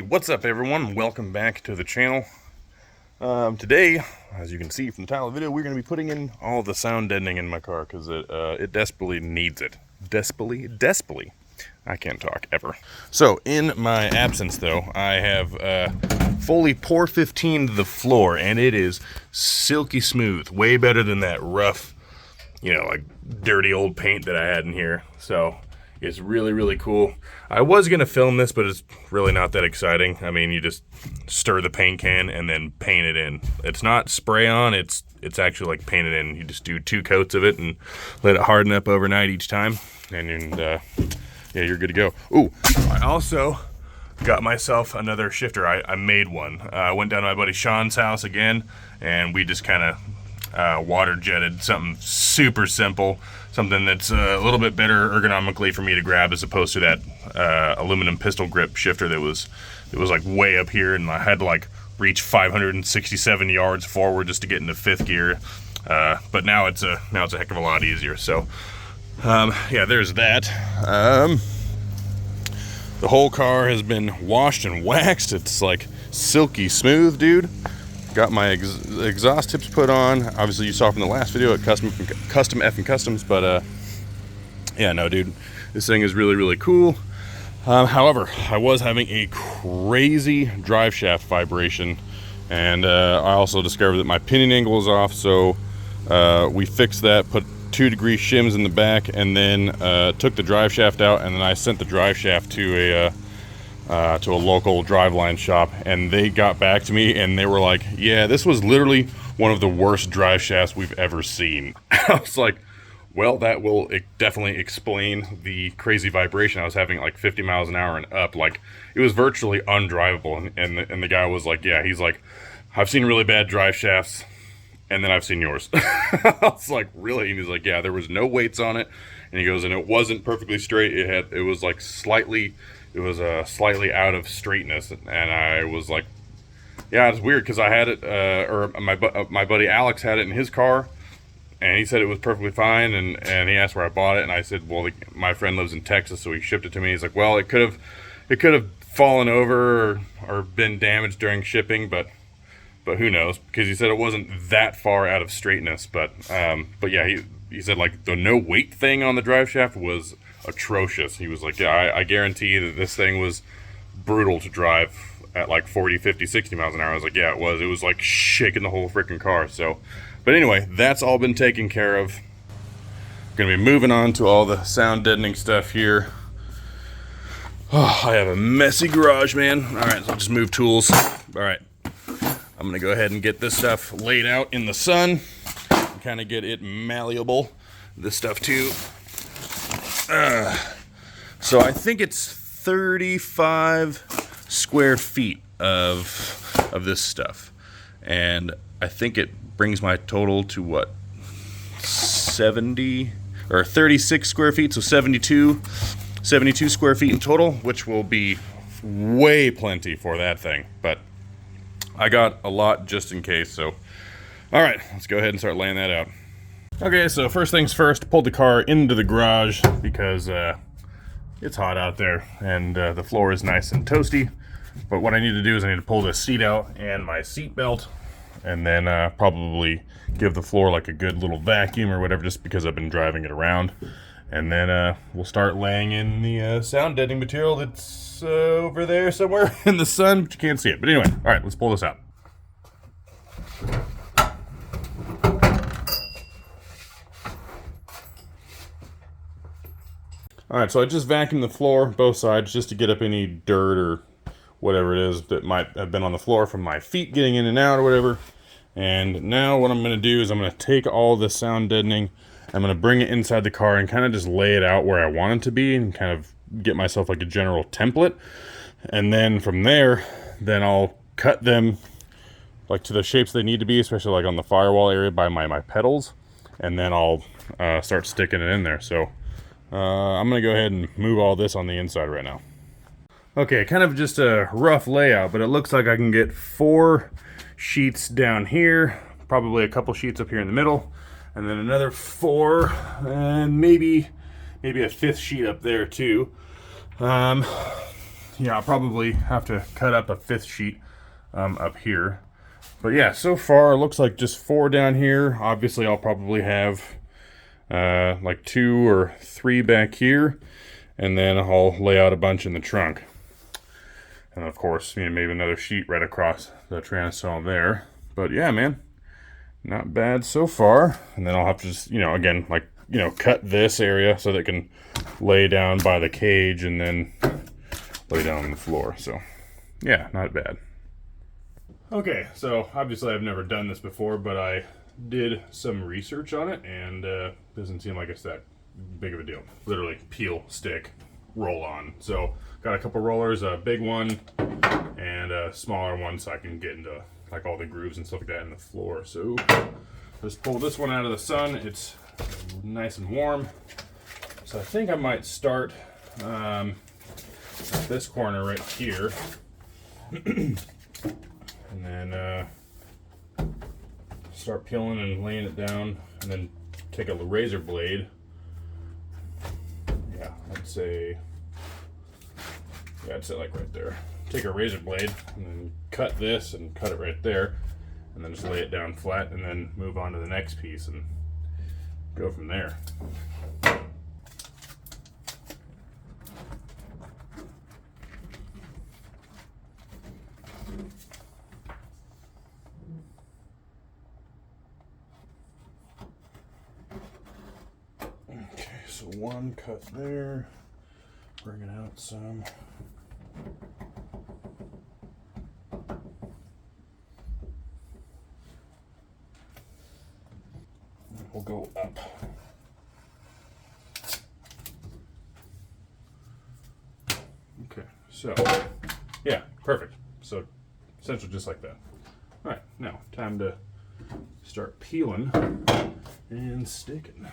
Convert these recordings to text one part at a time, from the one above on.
What's up everyone? Welcome back to the channel. Today, as you can see from the title of the video, we're going to be putting in all the sound deadening in my car because it desperately needs it. Desperately. I can't talk ever. So, in my absence though, I have fully pour 15'd the floor, and it is silky smooth. Way better than that rough, like dirty old paint that I had in here. So, it's really cool. I was gonna film this, but it's really not that exciting. I mean, you just stir the paint can and then paint it in. It's not spray on, it's actually like painted in. You just do 2 coats of it and let it harden up overnight each time, and yeah, you're good to go. Ooh, I also got myself another shifter. I made one. I went down to my buddy Sean's house again, and we just kind of water jetted something super simple, something that's a little bit better ergonomically for me to grab as opposed to that aluminum pistol grip shifter that was like way up here, and I had to like reach 567 yards forward just to get into 5th gear. But now it's a heck of a lot easier. So yeah, there's that. The whole car has been washed and waxed. It's like silky smooth, dude. Got my exhaust tips put on. Obviously you saw from the last video at Custom Effing Customs, but yeah, no dude, this thing is really cool. However, I was having a crazy drive shaft vibration, and I also discovered that my pinion angle was off, so we fixed that, put 2-degree shims in the back, and then took the drive shaft out, and then I sent the drive shaft to a local driveline shop, and they got back to me and they were like, yeah, this was literally one of the worst drive shafts we've ever seen. I was like, well, that will definitely explain the crazy vibration I was having at like 50 miles an hour and up. Like, it was virtually undrivable, and the guy was like, yeah, he's like, I've seen really bad drive shafts, and then I've seen yours. I was like, really? And he's like, yeah, there was no weights on it, and he goes, and it wasn't perfectly straight. It was like slightly out of straightness, and I was like, yeah, it's weird because I had it, or my buddy Alex had it in his car, and he said it was perfectly fine, and he asked where I bought it, and I said, well, my friend lives in Texas, so he shipped it to me. He's like, well, it could have fallen over or been damaged during shipping, but who knows, because he said it wasn't that far out of straightness, but yeah, he said like the no weight thing on the drive shaft was atrocious. He was like, yeah, I guarantee that this thing was brutal to drive at like 40, 50, 60 miles an hour. I was like, yeah, it was like shaking the whole freaking car. So, but anyway, that's all been taken care of. Gonna be moving on to all the sound deadening stuff here. Oh, I have a messy garage, man. All right, so I'll just move tools. All right, I'm gonna go ahead and get this stuff laid out in the sun and kind of get it malleable. This stuff too. So I think it's 35 square feet of this stuff, and I think it brings my total to what, 70 or 36 square feet, so 72 square feet in total, which will be way plenty for that thing, but I got a lot just in case. So all right, let's go ahead and start laying that out. Okay, so first things first, pulled the car into the garage because it's hot out there, and the floor is nice and toasty. But what I need to do is I need to pull the seat out and my seat belt, and then probably give the floor like a good little vacuum or whatever, just because I've been driving it around. And then we'll start laying in the sound deadening material that's over there somewhere in the sun, but you can't see it. But anyway, all right, let's pull this out. Alright, so I just vacuumed the floor, both sides, just to get up any dirt or whatever it is that might have been on the floor from my feet getting in and out or whatever. And now what I'm going to do is I'm going to take all the sound deadening, I'm going to bring it inside the car and kind of just lay it out where I want it to be and kind of get myself like a general template. And then from there, then I'll cut them like to the shapes they need to be, especially like on the firewall area by my pedals. And then I'll start sticking it in there. So I'm going to go ahead and move all this on the inside right now. Okay, kind of just a rough layout, but it looks like I can get 4 sheets down here, probably a couple sheets up here in the middle, and then another 4, and maybe a 5th sheet up there too. yeah, I'll probably have to cut up a 5th sheet up here. But yeah, so far it looks like just 4 down here. Obviously I'll probably have like 2 or 3 back here, and then I'll lay out a bunch in the trunk. And of course, you know, maybe another sheet right across the transom there. But yeah, man, not bad so far. And then I'll have to just, you know, again, like, you know, cut this area so that it can lay down by the cage and then lay down on the floor. So yeah, not bad. Okay, so obviously I've never done this before, but I did some research on it, and doesn't seem like it's that big of a deal. Literally peel, stick, roll on. So got a couple rollers, a big one and a smaller one, so I can get into like all the grooves and stuff like that in the floor. So just pull this one out of the sun. It's nice and warm. So I think I might start at this corner right here. And then start peeling and laying it down, and then take a razor blade. Yeah, I'd say like right there. Take a razor blade and then cut this and cut it right there, and then just lay it down flat, and then move on to the next piece and go from there. So one cut there, bring it out some. And we'll go up. Okay, so yeah, perfect. So essentially just like that. All right, now time to start peeling and sticking.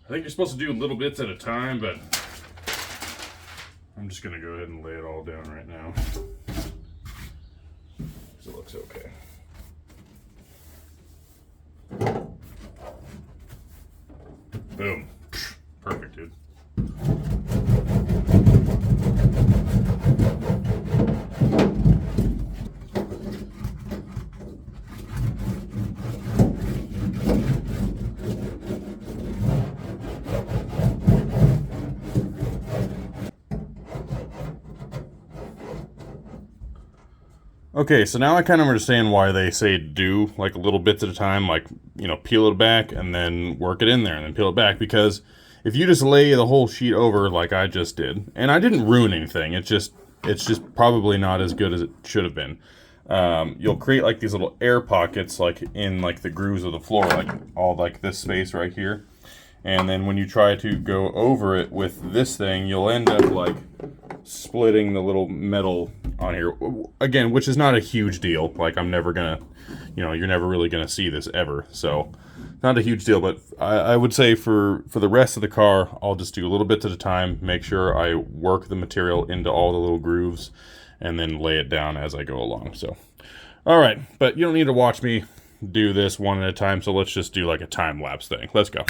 I think you're supposed to do little bits at a time, but I'm just going to go ahead and lay it all down right now, because it looks okay. Boom. Perfect, dude. Okay, so now I kind of understand why they say do like little bits at a time, like, you know, peel it back and then work it in there and then peel it back, because if you just lay the whole sheet over like I just did, and I didn't ruin anything, it's just probably not as good as it should have been. You'll create like these little air pockets like in like the grooves of the floor, like all like this space right here. And then when you try to go over it with this thing, you'll end up like splitting the little metal on here. Again, which is not a huge deal. Like I'm never gonna, you know, you're never really gonna see this ever. So not a huge deal, but I would say for the rest of the car, I'll just do a little bit at a time, make sure I work the material into all the little grooves, and then lay it down as I go along. So, all right, but you don't need to watch me do this one at a time. So let's just do like a time lapse thing. Let's go.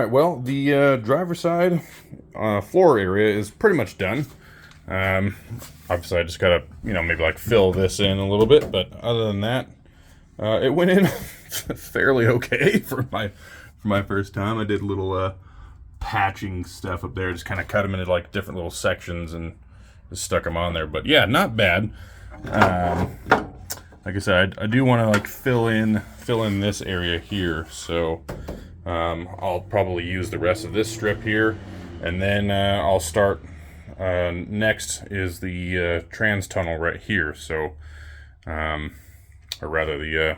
right, well, the driver's side floor area is pretty much done. Obviously, I just gotta, maybe like fill this in a little bit, but other than that, it went in fairly okay for my first time. I did a little patching stuff up there, just kind of cut them into like different little sections and just stuck them on there. But yeah, not bad. Like I said, I do want to like fill in this area here, so I'll probably use the rest of this strip here, and then I'll start. Next is the trans tunnel right here, so or rather the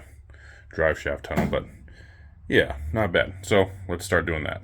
drive shaft tunnel. But yeah, not bad. So let's start doing that.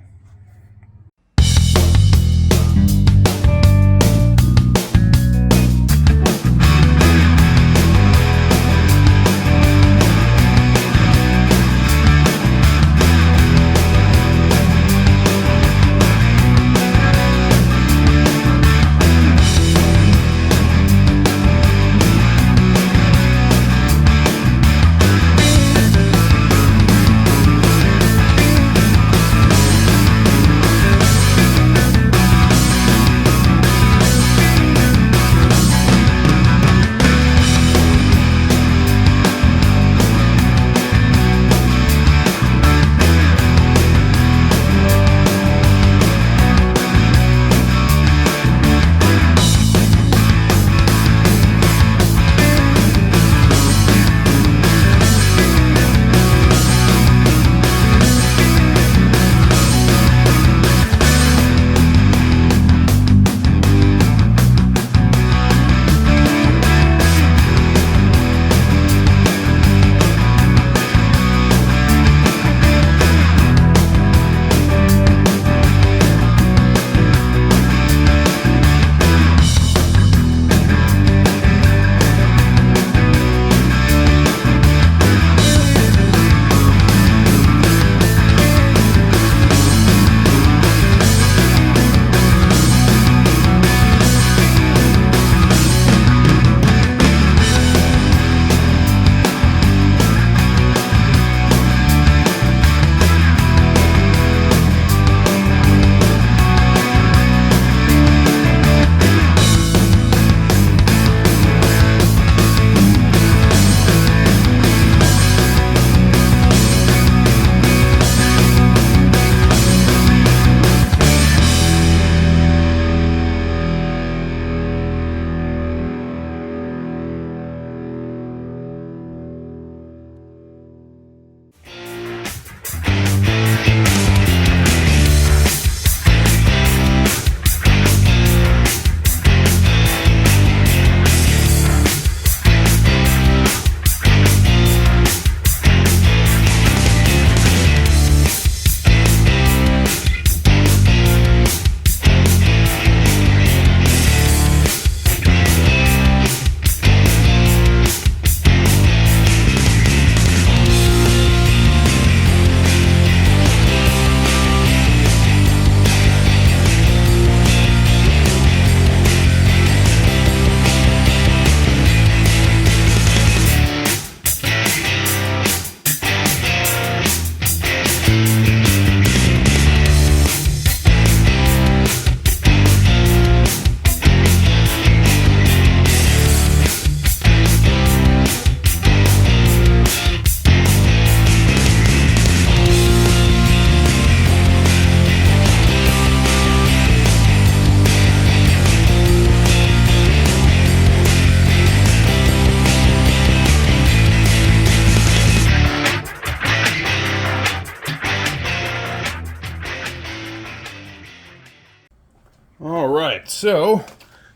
Alright, so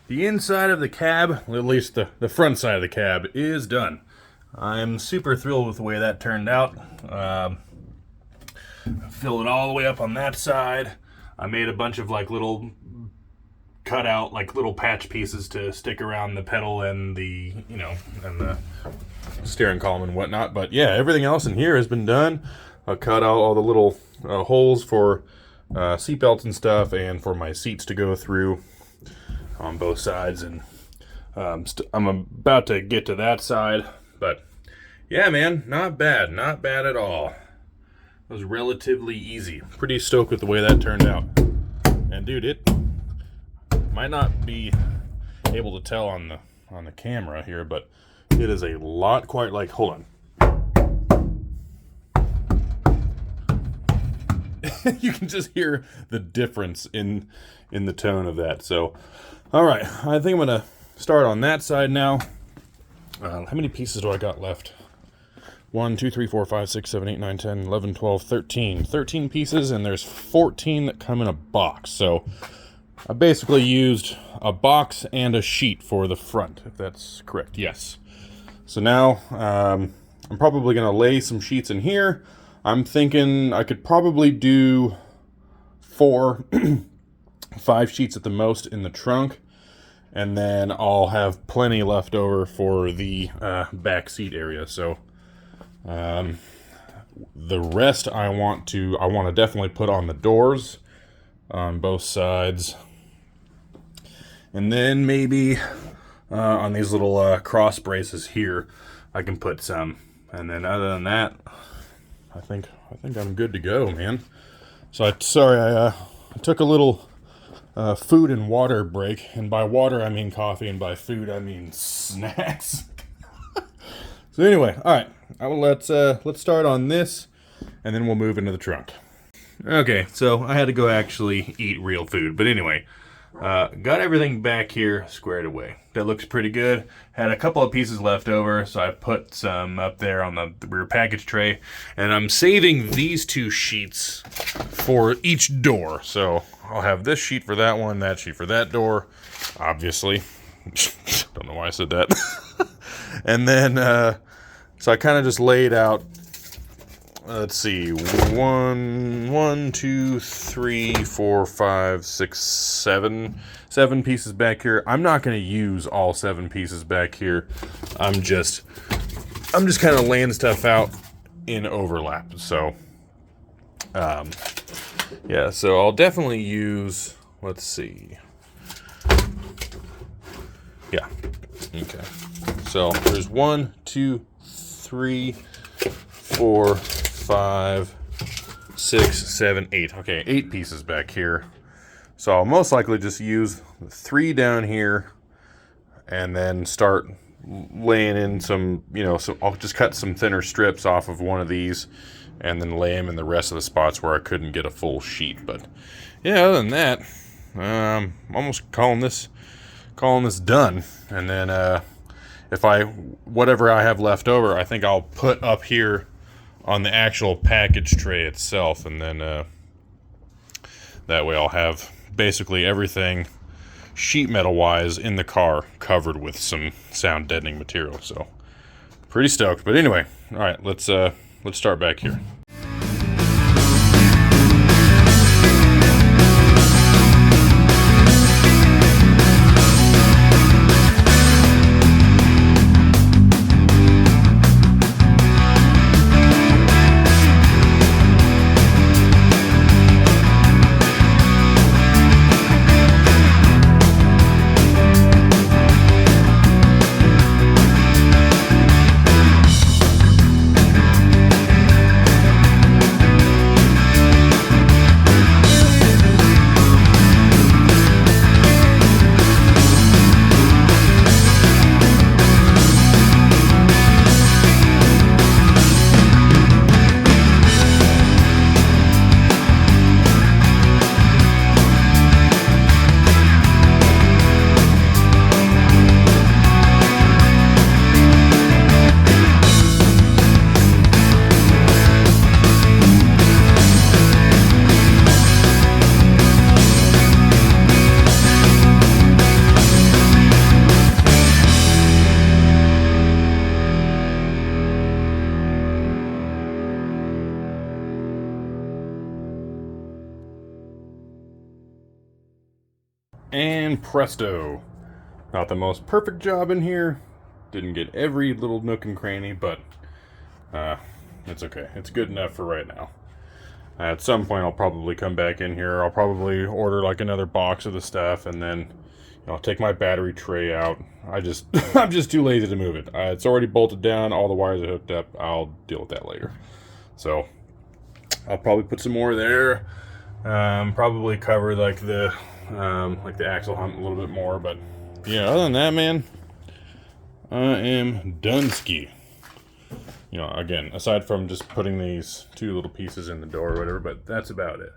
the inside of the cab, at least the front side of the cab, is done. I'm super thrilled with the way that turned out. Filled it all the way up on that side. I made a bunch of like little cut out like little patch pieces to stick around the pedal and the, and the steering column and whatnot. But yeah, everything else in here has been done. I cut out all the little holes for seat belts and stuff, and for my seats to go through on both sides, and I'm about to get to that side. But yeah, man, not bad at all. was relatively easy. Pretty stoked with the way that turned out. And dude, it might not be able to tell on the camera here, but it is a lot quite like, hold on. You can just hear the difference in the tone of that. So, all right, I think I'm gonna start on that side now. How many pieces do I got left? 1, 2, 3, 4, 5, 6, 7, 8, 9, 10, 11, 12, 13. 13 pieces, and there's 14 that come in a box. So I basically used a box and a sheet for the front, if that's correct. Yes. So now I'm probably gonna lay some sheets in here. I'm thinking I could probably do 4, 5 sheets at the most in the trunk, and then I'll have plenty left over for the back seat area. So the rest I want to definitely put on the doors on both sides, and then maybe on these little cross braces here I can put some, and then other than that, I think I'm good to go, man. So I took a little food and water break, and by water I mean coffee, and by food I mean snacks. So anyway, all right, let's start on this, and then we'll move into the trunk. Okay, so I had to go actually eat real food, but anyway, got everything back here squared away. That looks pretty good. Had a couple of pieces left over, so I put some up there on the rear package tray, and I'm saving these 2 sheets for each door. So I'll have this sheet for that one, that sheet for that door, obviously. Don't know why I said that. And then, so I kind of just laid out, let's see, 1, 2, 3, 4, 5, 6, 7 pieces back here. I'm not going to use all 7 pieces back here. I'm just kind of laying stuff out in overlap. So, yeah, so I'll definitely use, let's see. Yeah, okay. So there's 1, 2, 3, 4, 5, 6, 7, 8. Okay, 8 pieces back here. So I'll most likely just use 3 down here, and then start laying in some, I'll just cut some thinner strips off of one of these, and then lay them in the rest of the spots where I couldn't get a full sheet. But yeah, other than that, I'm almost calling this done. And then whatever I have left over, I think I'll put up here on the actual package tray itself, and then that way I'll have basically everything sheet metal wise in the car covered with some sound deadening material. So pretty stoked. But anyway, all right, let's start back here. And presto. Not the most perfect job in here. Didn't get every little nook and cranny, but it's okay. It's good enough for right now. At some point I'll probably come back in here. I'll probably order like another box of the stuff, and then I'll take my battery tray out. I'm just too lazy to move it. It's already bolted down. All the wires are hooked up. I'll deal with that later. So I'll probably put some more there. Probably cover like the axle hump a little bit more, but yeah, other than that, man, I am done-ski. You know, again, aside from just putting these 2 little pieces in the door or whatever, but that's about it.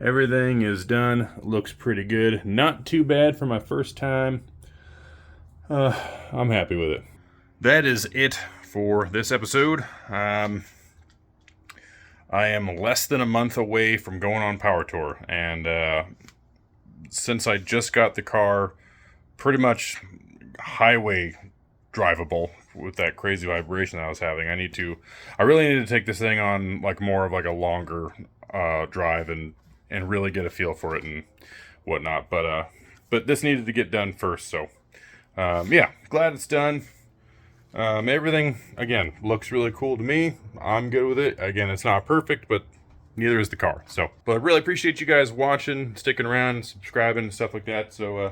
Everything is done. Looks pretty good. Not too bad for my first time. I'm happy with it. That is it for this episode. I am less than a month away from going on Power Tour, and since I just got the car pretty much highway drivable with that crazy vibration that I was having, I really need to take this thing on like more of like a longer drive and really get a feel for it and whatnot. But this needed to get done first, so yeah, glad it's done. Everything again looks really cool to me. I'm good with it. Again, it's not perfect, but neither is the car. So, but I really appreciate you guys watching, sticking around, subscribing, and stuff like that. So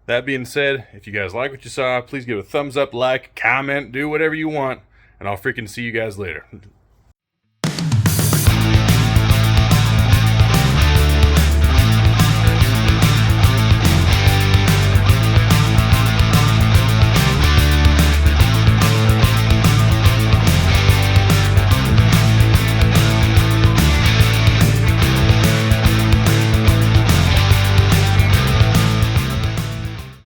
that being said, if you guys like what you saw, please give a thumbs up, like, comment, do whatever you want, and I'll freaking see you guys later.